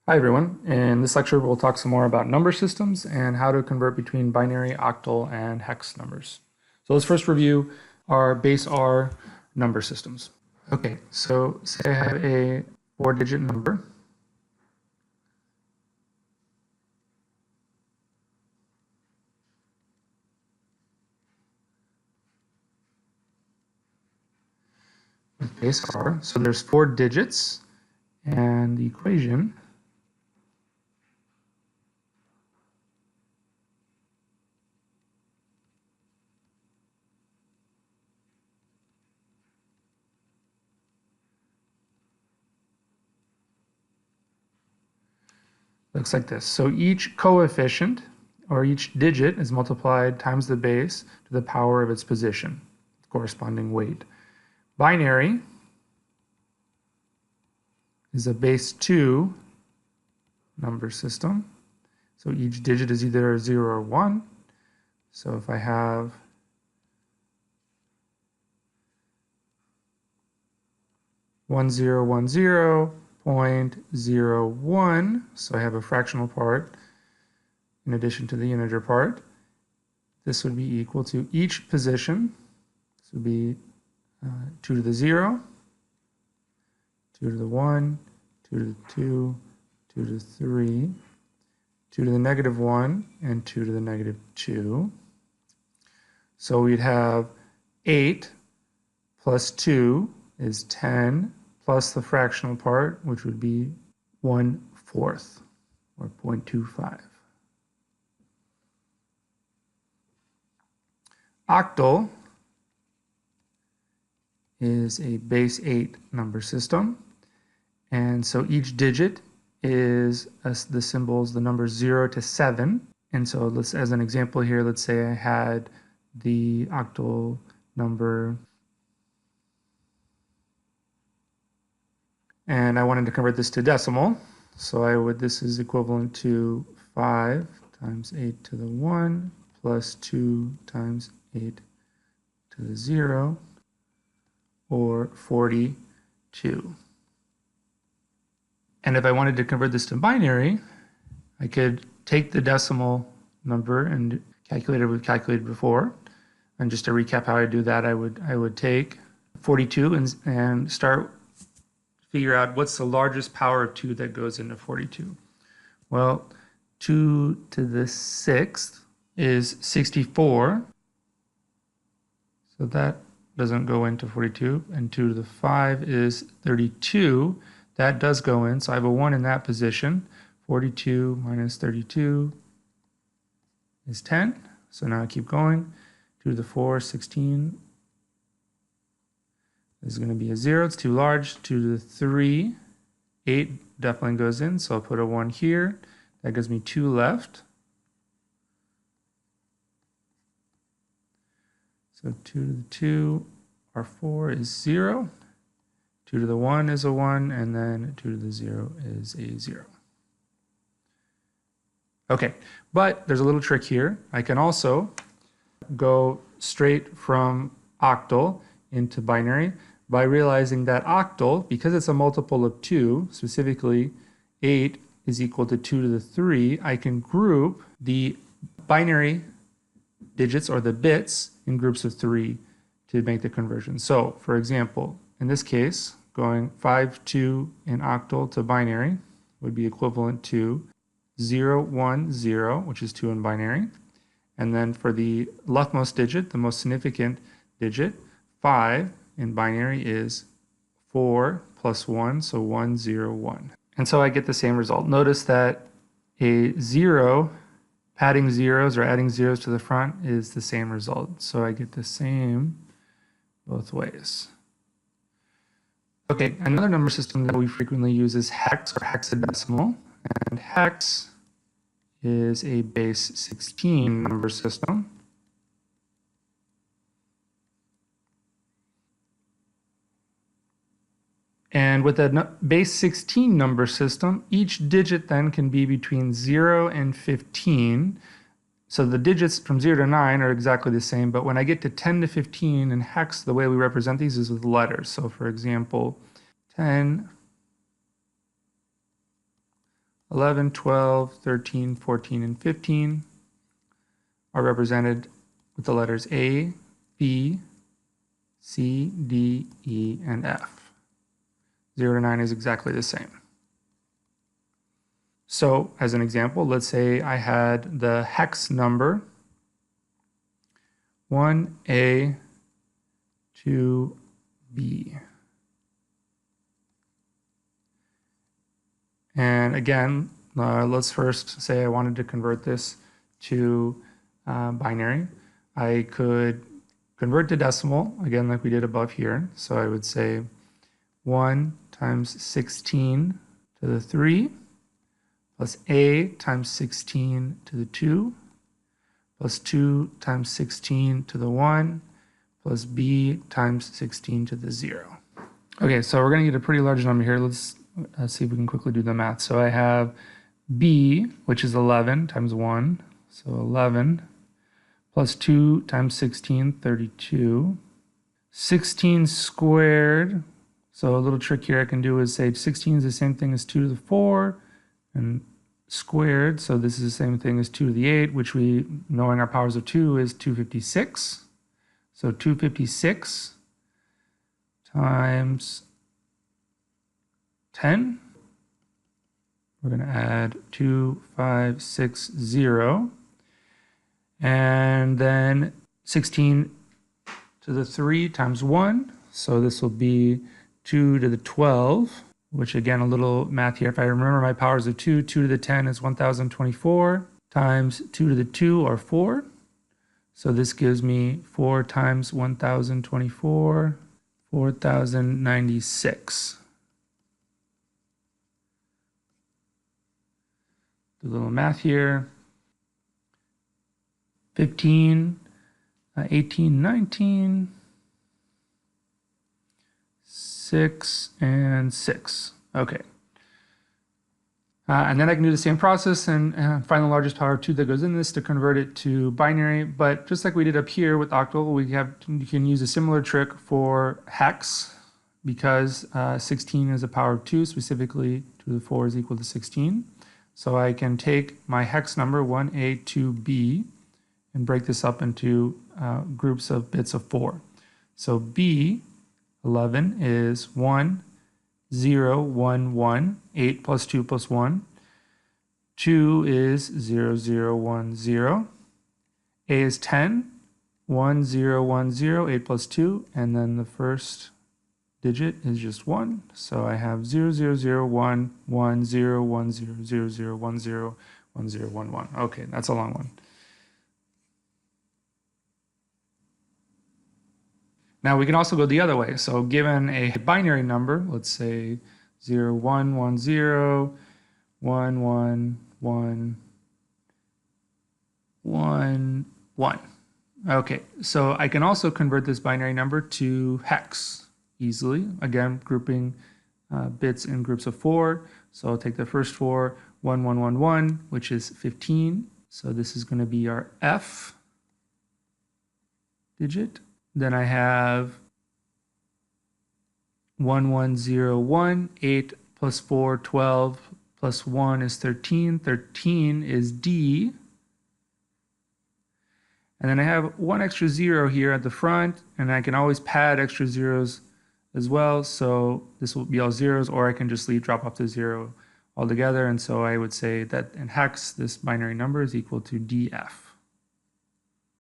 Hi everyone. In this lecture, we'll talk some more about number systems and how to convert between binary, octal, and hex numbers. So let's first review our base R number systems. Okay, so say I have a 4-digit number. With base R, so there's 4 digits, and the equation looks like this. So each coefficient, or each digit, is multiplied times the base to the power of its position, corresponding weight. Binary is a base 2 number system. So each digit is either a 0 or 1. So if I have one zero one zero 0.01, so I have a fractional part in addition to the integer part, this would be equal to each position. This would be 2 to the 0, 2 to the 1, 2 to the 2, 2 to the 3, 2 to the negative 1, and 2 to the negative 2. So we'd have 8 plus 2 is 10, plus the fractional part, which would be 1/4, or 0.25. Octal is a base 8 number system, and so each digit is the symbols, the numbers 0 to 7. And so let's, as an example here, let's say I had the octal number, and I wanted to convert this to decimal. So this is equivalent to 5 times 8 to the 1 plus 2 times 8 to the 0, or 42. And if I wanted to convert this to binary, I could take the decimal number and calculate it we've calculated before. And just to recap how I do that, I would take 42 and start figure out what's the largest power of 2 that goes into 42. Well, 2 to the 6th is 64. So that doesn't go into 42. And 2 to the 5 is 32. That does go in. So I have a 1 in that position. 42 minus 32 is 10. So now I keep going. 2 to the 4, 16. This is going to be a 0. It's too large. 2 to the 3, 8 definitely goes in. So I'll put a 1 here. That gives me 2 left. So 2 to the 2, or 4 is 0. 2 to the 1 is a 1, and then 2 to the 0 is a 0. Okay, but there's a little trick here. I can also go straight from octal into binary by realizing that octal, because it's a multiple of 2, specifically 8 is equal to 2 to the 3, I can group the binary digits, or the bits, in groups of 3 to make the conversion. So, for example, in this case, going 5, 2 in octal to binary would be equivalent to 0, 1, 0, which is 2 in binary. And then for the leftmost digit, the most significant digit, 5 in binary is 4 plus 1, so 1, 0, 1. And so I get the same result. Notice that a 0, adding zeros or adding zeros to the front is the same result. So I get the same both ways. Okay, another number system that we frequently use is hex, or hexadecimal. And hex is a base 16 number system. And with a base 16 number system, each digit then can be between 0 and 15. So the digits from 0 to 9 are exactly the same, but when I get to 10 to 15 in hex, the way we represent these is with letters. So for example, 10 11, 12, 13, 14, and 15 are represented with the letters A, B, C, D, E, and F. 0 to 9 is exactly the same. So, as an example, let's say I had the hex number 1A, 2B. And again, let's first say I wanted to convert this to binary. I could convert to decimal, again, like we did above here. So I would say 1 times 16 to the 3 plus A times 16 to the 2 plus 2 times 16 to the 1 plus B times 16 to the 0. Okay, so we're going to get a pretty large number here. Let's see if we can quickly do the math. So I have B, which is 11 times 1. So 11 plus 2 times 16, 32. 16 squared. So a little trick here I can do is say 16 is the same thing as 2 to the 4 and squared. So this is the same thing as 2 to the 8, which we, knowing our powers of 2, is 256. So 256 times 10. We're going to add 2, 5, 6, 0. And then 16 to the 3 times 1. So this will be 2 to the 12, which again, a little math here. If I remember my powers of 2, 2 to the 10 is 1024 times 2 to the 2 or 4. So this gives me 4 times 1024, 4096. Do a little math here. 15, 18, 19, 6, and 6. Okay. And then I can do the same process and find the largest power of 2 that goes in this to convert it to binary. But just like we did up here with octal, you can use a similar trick for hex because 16 is a power of 2, specifically 2 to the 4 is equal to 16. So I can take my hex number 1A, 2B and break this up into groups of bits of 4. So B, 11, is 1, 0, 1, 1, 8 plus 2 plus 1. 2 is 0, 0, 1, 0. A is 10, 1, 0, 1, 0, 8 plus 2, and then the first digit is just 1. So I have 0, 0, 0, 1, 1, 0, 1, 0, 0, 0, 1, 0, 1, 0, 1, 1. Okay, that's a long one. Now we can also go the other way. So given a binary number, let's say 0, 1, 1, 0, 1, 1, 1, 1, 1. Okay, so I can also convert this binary number to hex easily. Again, grouping bits in groups of 4. So I'll take the first 4, 1, 1, 1, 1, which is 15. So this is going to be our F digit. Then I have 1, 1, 0, 1, 8 plus 4, 12, plus 1 is 13. 13 is D. And then I have one extra 0 here at the front, and I can always pad extra zeros as well. So this will be all zeros, or I can just drop off the 0 altogether. And so I would say that in hex, this binary number is equal to DF.